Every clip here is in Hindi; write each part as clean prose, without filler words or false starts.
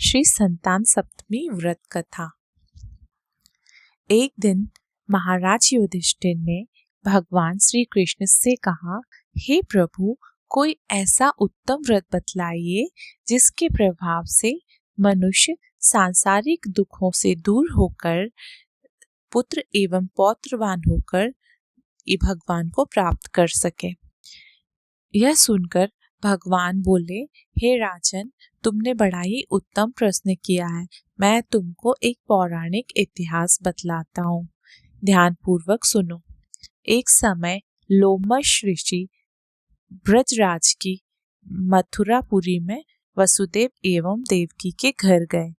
श्री संतान सप्तमी व्रत कथा। एक दिन महाराज युधिष्ठिर ने भगवान श्री कृष्ण से कहा, हे प्रभु, कोई ऐसा उत्तम व्रत बतलाइए जिसके प्रभाव से मनुष्य सांसारिक दुखों से दूर होकर पुत्र एवं पौत्रवान होकर भगवान को प्राप्त कर सके। यह सुनकर भगवान बोले, हे राजन, तुमने बड़ा ही उत्तम प्रश्न किया है। मैं तुमको एक पौराणिक इतिहास बतलाता हूँ, ध्यान पूर्वक सुनो। एक समय लोमश ऋषि ब्रजराज की मथुरापुरी में वसुदेव एवं देवकी के घर गए।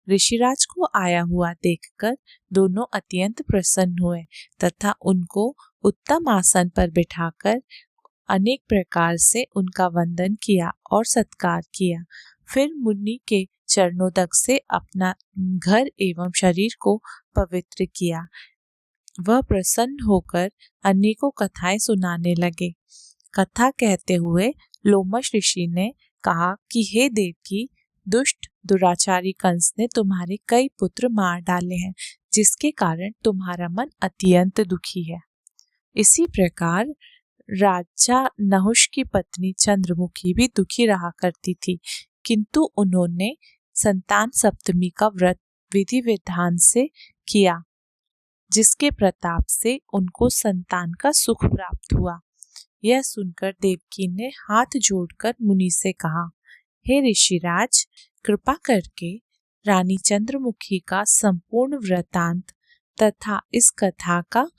ऋषिराज को आया हुआ देखकर दोनों अत्यंत प्रसन्न हुए तथा उनको उत्तम आसन पर बिठाकर अनेक प्रकार से उनका वंदन किया और सत्कार किया। फिर मुनि के चरणोदक से अपना घर एवं शरीर को पवित्र किया। वह प्रसन्न होकर अनेकों कथाएं सुनाने लगे। कथा कहते हुए लोमश ऋषि ने कहा कि हे देवकी, दुष्ट दुराचारी कंस ने तुम्हारे कई पुत्र मार डाले हैं, जिसके कारण तुम्हारा मन अत्यंत दुखी है। इसी प्रकार राजा नहुष की पत्नी चंद्रमुखी भी दुखी रहा करती थी, किंतु उन्होंने संतान सप्तमी का व्रत विधि विधान से किया, जिसके प्रताप से उनको संतान का सुख प्राप्त हुआ। यह सुनकर देवकी ने हाथ जोड़कर मुनि से कहा, हे ऋषिराज, कृपा करके रानी चंद्रमुखी का संपूर्ण वृतांत तथा इस कथा का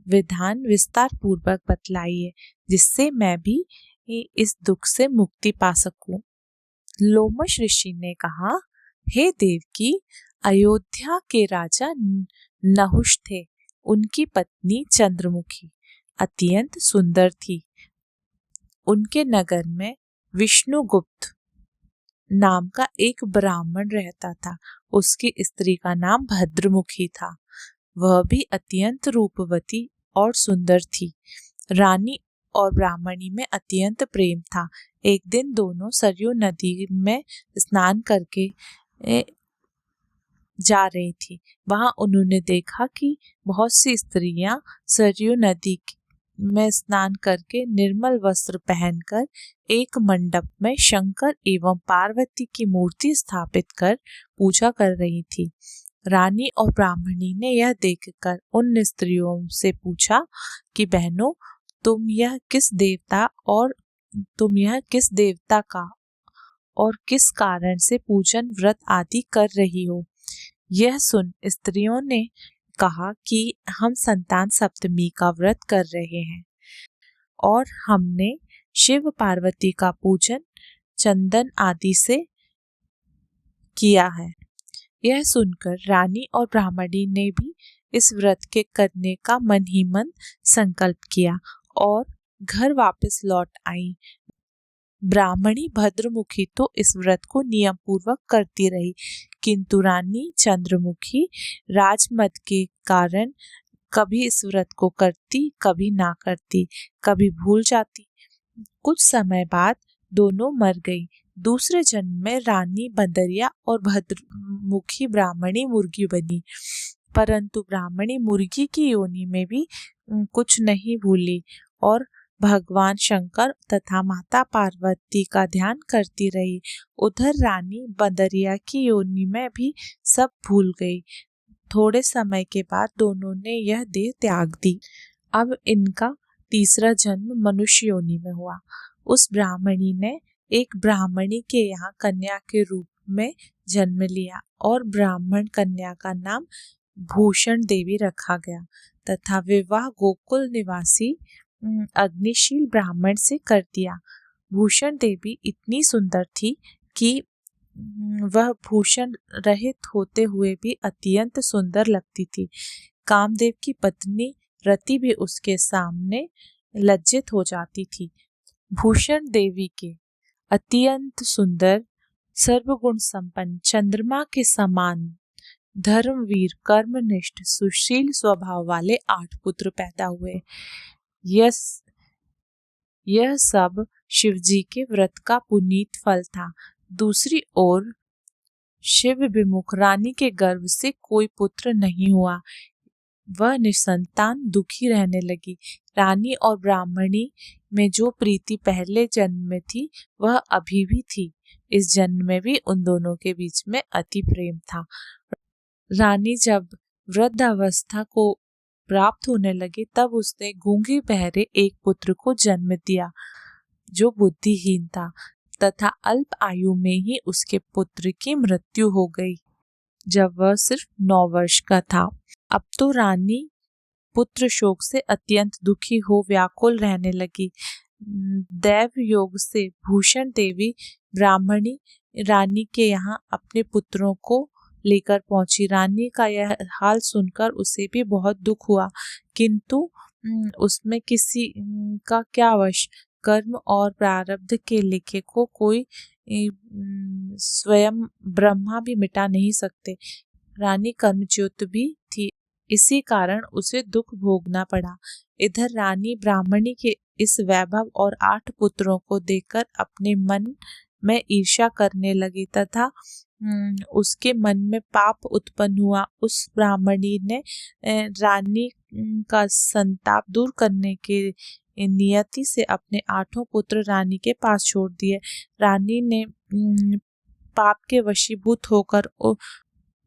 विधान विस्तार पूर्वक बतलाइए, जिससे मैं भी इस दुख से मुक्ति पा सकूं। लोमश ऋषि ने कहा, हे देवकी, अयोध्या के राजा नहुष थे। उनकी पत्नी चंद्रमुखी अत्यंत सुंदर थी। उनके नगर में विष्णुगुप्त नाम का एक ब्राह्मण रहता था। उसकी स्त्री का नाम भद्रमुखी था। वह भी अत्यंत रूपवती और सुंदर थी। रानी और ब्राह्मणी में अत्यंत प्रेम था। एक दिन दोनों सरयू नदी में स्नान करके जा रही थी। वहां उन्होंने देखा कि बहुत सी स्त्रियां सरयू नदी में स्नान करके निर्मल वस्त्र पहनकर एक मंडप में शंकर एवं पार्वती की मूर्ति स्थापित कर पूजा कर रही थी। रानी और ब्राह्मणी ने यह देखकर उन स्त्रियों से पूछा कि बहनों, तुम यह किस देवता का और किस कारण से पूजन व्रत आदि कर रही हो। यह सुन स्त्रियों ने कहा कि हम संतान सप्तमी का व्रत कर रहे हैं और हमने शिव पार्वती का पूजन चंदन आदि से किया है। यह सुनकर रानी और ब्राह्मणी ने भी इस व्रत के करने का मन ही मन संकल्प किया और घर वापस लौट आई। ब्राह्मणी भद्रमुखी तो इस व्रत को नियम पूर्वक करती रही, किंतु रानी चंद्रमुखी राजमद के कारण कभी इस व्रत को करती, कभी ना करती, कभी भूल जाती। कुछ समय बाद दोनों मर गई। दूसरे जन्म में रानी बंदरिया और भद्रमुखी ब्राह्मणी मुर्गी बनी, परंतु ब्राह्मणी मुर्गी की योनि में भी कुछ नहीं भूली और भगवान शंकर तथा माता पार्वती का ध्यान करती रही। उधर रानी बंदरिया की योनि में भी सब भूल गई। थोड़े समय के बाद दोनों ने यह देह त्याग दी। अब इनका तीसरा जन्म मनुष्य योनि में हुआ। उस ब्राह्मणी ने एक ब्राह्मणी के यहाँ कन्या के रूप में जन्म लिया और ब्राह्मण कन्या का नाम भूषण देवी रखा गया तथा विवाह गोकुल निवासी अग्निशील ब्राह्मण से कर दिया। भूषण देवी इतनी सुंदर थी कि वह भूषण रहित होते हुए भी अत्यंत सुंदर लगती थी। कामदेव की पत्नी रति भी उसके सामने लज्जित हो जाती थी। भूषण देवी के अत्यंत सुंदर, सर्वगुण संपन्न, चंद्रमा के समान, धर्मवीर, कर्मनिष्ठ, सुशील स्वभाव वाले 8 पुत्र पैदा हुए। यह सब शिवजी के व्रत का पुनीत फल था। दूसरी ओर शिव विमुख रानी के गर्भ से कोई पुत्र नहीं हुआ। वह निसंतान दुखी रहने लगी। रानी और ब्राह्मणी में जो प्रीति पहले जन्म में थी वह अभी भी थी। इस जन्म में भी उन दोनों के बीच में अति प्रेम था। रानी जब वृद्धावस्था को प्राप्त होने लगी तब उसने गूंगे बहरे एक पुत्र को जन्म दिया जो बुद्धिहीन था तथा अल्प आयु में ही उसके पुत्र की मृत्यु हो गई जब वह सिर्फ 9 वर्ष का था। अब तो रानी पुत्र शोक से अत्यंत दुखी हो व्याकुल रहने लगी। दैव योग से भूषण देवी ब्राह्मणी रानी के यहाँ अपने पुत्रों को लेकर पहुंची। रानी का यह हाल सुनकर उसे भी बहुत दुख हुआ, किंतु उसमें किसी का क्या वश। कर्म और प्रारब्ध के लेखे को कोई स्वयं ब्रह्मा भी मिटा नहीं सकते। रानी कर्मच्युत भी थी, इसी कारण उसे दुख भोगना पड़ा। इधर रानी ब्राह्मणी के इस वैभव और 8 पुत्रों को देखकर अपने मन में ईर्ष्या करने लगी तथा उसके मन में पाप उत्पन्न हुआ। उस ब्राह्मणी ने रानी का संताप दूर करने के नियति से अपने 8 पुत्र रानी के पास छोड़ दिए। रानी ने पाप के वशीभूत होकर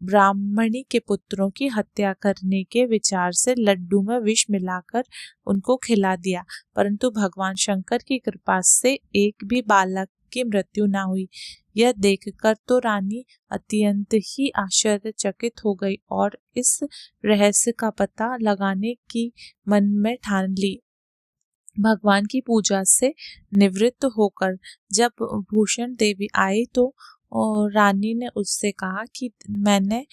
ब्राह्मणी के पुत्रों की हत्या करने के विचार से लड्डू में विष मिलाकर उनको खिला दिया, परंतु भगवान शंकर की कृपा से एक भी बालक की मृत्यु न हुई। यह देखकर तो रानी अत्यंत ही आश्चर्यचकित हो गई और इस रहस्य का पता लगाने की मन में ठान ली। भगवान की पूजा से निवृत्त होकर जब भूषण देवी आई तो रानी ने उससे कहा कि मैंने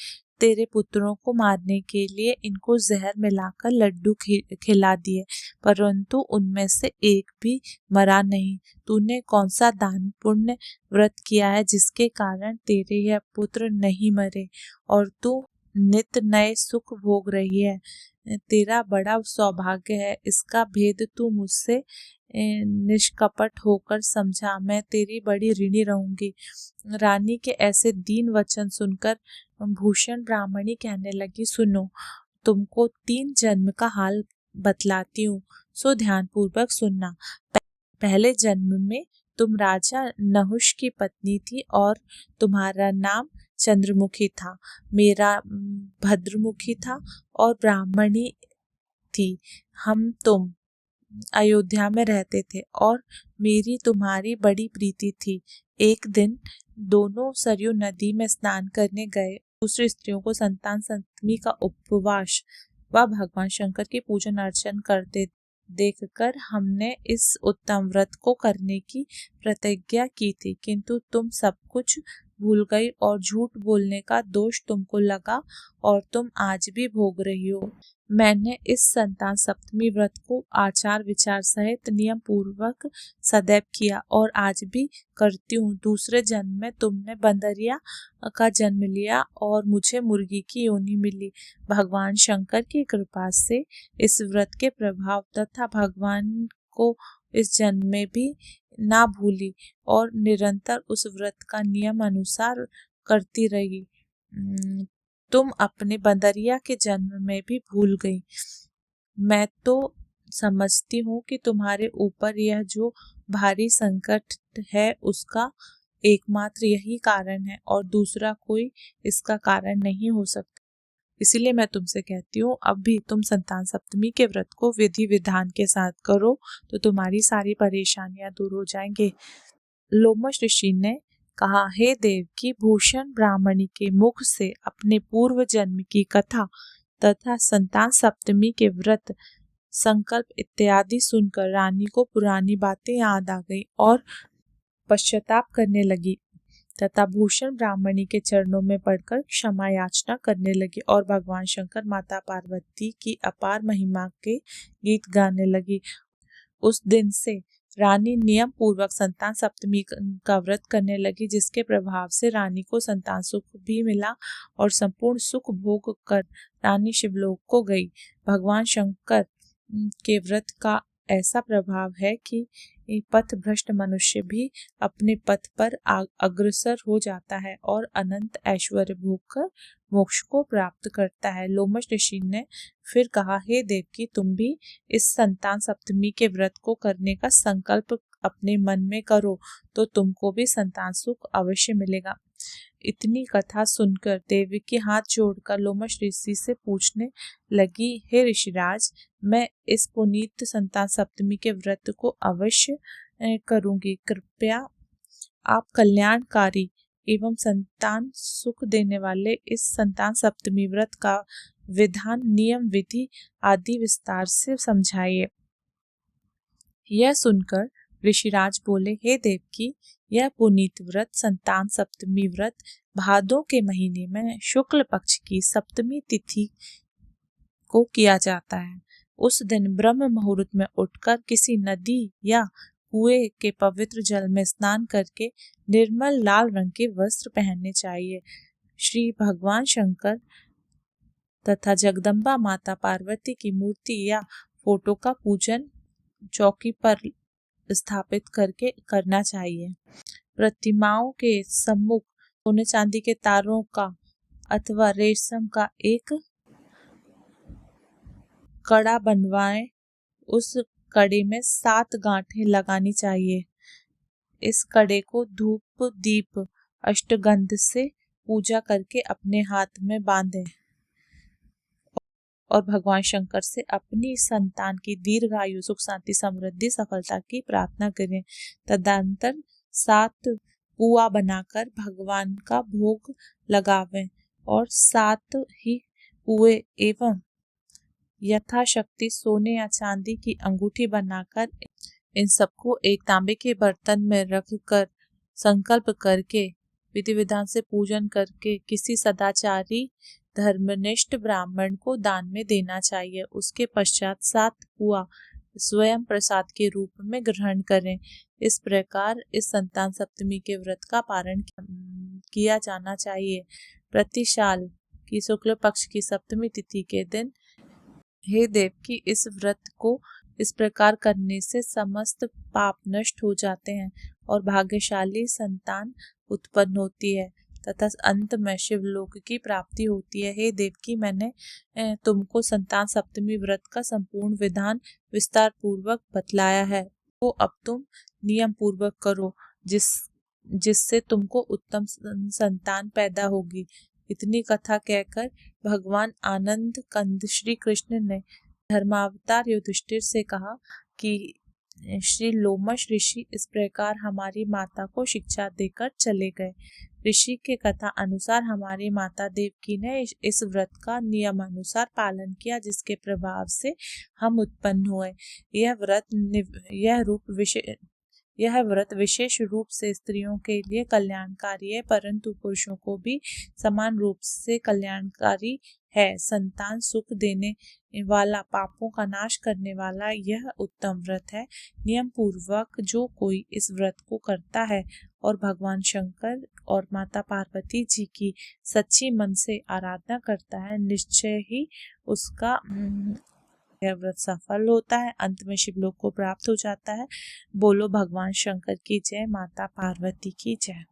तेरे पुत्रों को मारने के लिए इनको जहर मिलाकर लड्डू खिला दिए, परंतु उनमें से एक भी मरा नहीं। तूने कौन सा दान पुण्य व्रत किया है जिसके कारण तेरे यह पुत्र नहीं मरे और तू नित नए सुख भोग रही है? तेरा बड़ा सौभाग्य है। इसका भेद तू मुझसे निष्कपट होकर समझा। मैं तेरी बड़ी ऋणी रहूंगी। रानी के ऐसे दीन वचन सुनकर भूषण ब्राह्मणी कहने लगी, सुनो, तुमको 3 जन्म का हाल बतलाती हूँ, सो ध्यान पूर्वक सुनना। पहले जन्म में तुम राजा नहुष की पत्नी थी और तुम्हारा नाम चंद्रमुखी था। मेरा भद्रमुखी था और ब्राह्मणी थी। हम तुम अयोध्या में रहते थे और मेरी तुम्हारी बड़ी प्रीति थी। एक दिन दोनों सरयू नदी में स्नान करने गए। दूसरी स्त्रियों को संतान सप्तमी का उपवास व भगवान शंकर की पूजन अर्चन करते देखकर हमने इस उत्तम व्रत को करने की प्रतिज्ञा की थी, किंतु तुम सब कुछ भूल गई और झूठ बोलने का दोष तुमको लगा और तुम आज भी भोग रही हो। मैंने इस संतान सप्तमी व्रत को आचार विचार सहित नियम पूर्वक सदैव किया और आज भी करती हूँ। दूसरे जन्म में तुमने बंदरिया का जन्म लिया और मुझे मुर्गी की योनि मिली। भगवान शंकर की कृपा से इस व्रत के प्रभाव तथा भगवान को इस जन्म में भी ना भूली और निरंतर उस व्रत का नियम अनुसार करती रही। तुम अपने बंदरिया के जन्म में भी भूल गई। मैं तो समझती हूँ कि तुम्हारे ऊपर यह जो भारी संकट है उसका एकमात्र यही कारण है और दूसरा कोई इसका कारण नहीं हो सकता। इसीलिए मैं तुमसे कहती हूँ, अब भी तुम संतान सप्तमी के व्रत को विधि विधान के साथ करो तो तुम्हारी सारी परेशानियां दूर हो जाएंगे। लोमश ऋषि ने कहा, हे देव की भूषण ब्राह्मणी के मुख से अपने पूर्व जन्म की कथा तथा संतान सप्तमी के व्रत संकल्प इत्यादि सुनकर रानी को पुरानी बातें याद आ गई और पश्चाताप करने लगी तथा भूषण ब्राह्मणी के चरणों में पड़कर क्षमा याचना करने लगी और भगवान शंकर माता पार्वती की अपार महिमा के गीत गाने लगी। उस दिन से रानी नियम पूर्वक संतान सप्तमी का व्रत करने लगी, जिसके प्रभाव से रानी को संतान सुख भी मिला और संपूर्ण सुख भोग कर रानी शिवलोक को गई। भगवान शंकर के व्रत का ऐसा प्रभाव है कि पथ भ्रष्ट मनुष्य भी अपने पथ पर अग्रसर हो जाता है और अनंत ऐश्वर्य भोग कर मोक्ष को प्राप्त करता है। लोमश ऋषि ने फिर कहा, हे देवकी, तुम भी इस संतान सप्तमी के व्रत को करने का संकल्प अपने मन में करो तो तुमको भी संतान सुख अवश्य मिलेगा। इतनी कथा सुनकर देवकी हाथ जोड़कर लोमश ऋषि से पूछने लगी, हे ऋषिराज, मैं इस पुनीत संतान सप्तमी के व्रत को अवश्य करूंगी। कृपया आप कल्याणकारी एवं संतान सुख देने वाले इस संतान सप्तमी व्रत का विधान, नियम, विधि आदि विस्तार से समझाइए। यह सुनकर ऋषिराज बोले, हे देवकी, यह पुनीत व्रत संतान सप्तमी व्रत भादों के महीने में शुक्ल पक्ष की सप्तमी तिथि को किया जाता है। उस दिन ब्रह्म मुहूर्त में उठकर किसी नदी या कुएं के पवित्र जल में स्नान करके निर्मल लाल रंग के वस्त्र पहनने चाहिए। श्री भगवान शंकर तथा जगदम्बा माता पार्वती की मूर्ति या फोटो का पूजन चौकी पर स्थापित करके करना चाहिए। प्रतिमाओं के सम्मुख सोने चांदी के तारों का अथवा रेशम का एक कड़ा बनवाएं। उस कड़े में 7 गांठें लगानी चाहिए। इस कड़े को धूप दीप अष्टगंध से पूजा करके अपने हाथ में बांधें और भगवान शंकर से अपनी संतान की दीर्घायु, सुख, शांति, समृद्धि, सफलता की प्रार्थना करें। तदंतर 7 पुआ बनाकर भगवान का भोग लगावें और 7 ही पुए एवं यथाशक्ति सोने या चांदी की अंगूठी बनाकर इन सबको एक तांबे के बर्तन में रखकर संकल्प करके विधि विधान से पूजन करके किसी सदाचारी धर्मनिष्ठ ब्राह्मण को दान में देना चाहिए। उसके पश्चात 7 पुआ स्वयं प्रसाद के रूप में ग्रहण करें। इस प्रकार इस संतान सप्तमी के व्रत का पारण किया जाना चाहिए। प्रति साल की शुक्ल पक्ष की सप्तमी तिथि के दिन हे देवकी, इस व्रत को इस प्रकार करने से समस्त पाप नष्ट हो जाते हैं और भाग्यशाली संतान उत्पन्न होती है तथा अंत में शिवलोक की प्राप्ति होती है। हे देवकी, मैंने तुमको संतान सप्तमी व्रत का संपूर्ण विधान विस्तार पूर्वक बतलाया है, वो अब तुम नियम पूर्वक करो, जिससे तुमको उत्तम संतान पैदा होगी। इतनी कथा कहकर भगवान आनंद कंद श्री कृष्ण ने धर्मावतार युधिष्ठिर से कहा कि श्री लोमश ऋषि इस प्रकार हमारी माता को शिक्षा देकर चले गए। ऋषि के कथा अनुसार हमारी माता देवकी ने इस व्रत का नियमानुसार पालन किया, जिसके प्रभाव से हम उत्पन्न हुए। यह व्रत विशेष रूप से स्त्रियों के लिए कल्याणकारी है, परंतु पुरुषों को भी समान रूप से कल्याणकारी है। संतान सुख देने वाला, पापों का नाश करने वाला यह उत्तम व्रत है। नियम पूर्वक जो कोई इस व्रत को करता है और भगवान शंकर और माता पार्वती जी की सच्ची मन से आराधना करता है, निश्चय ही उसका यह व्रत सफल होता है, अंत में शिवलोक को प्राप्त हो जाता है। बोलो भगवान शंकर की जय, माता पार्वती की जय।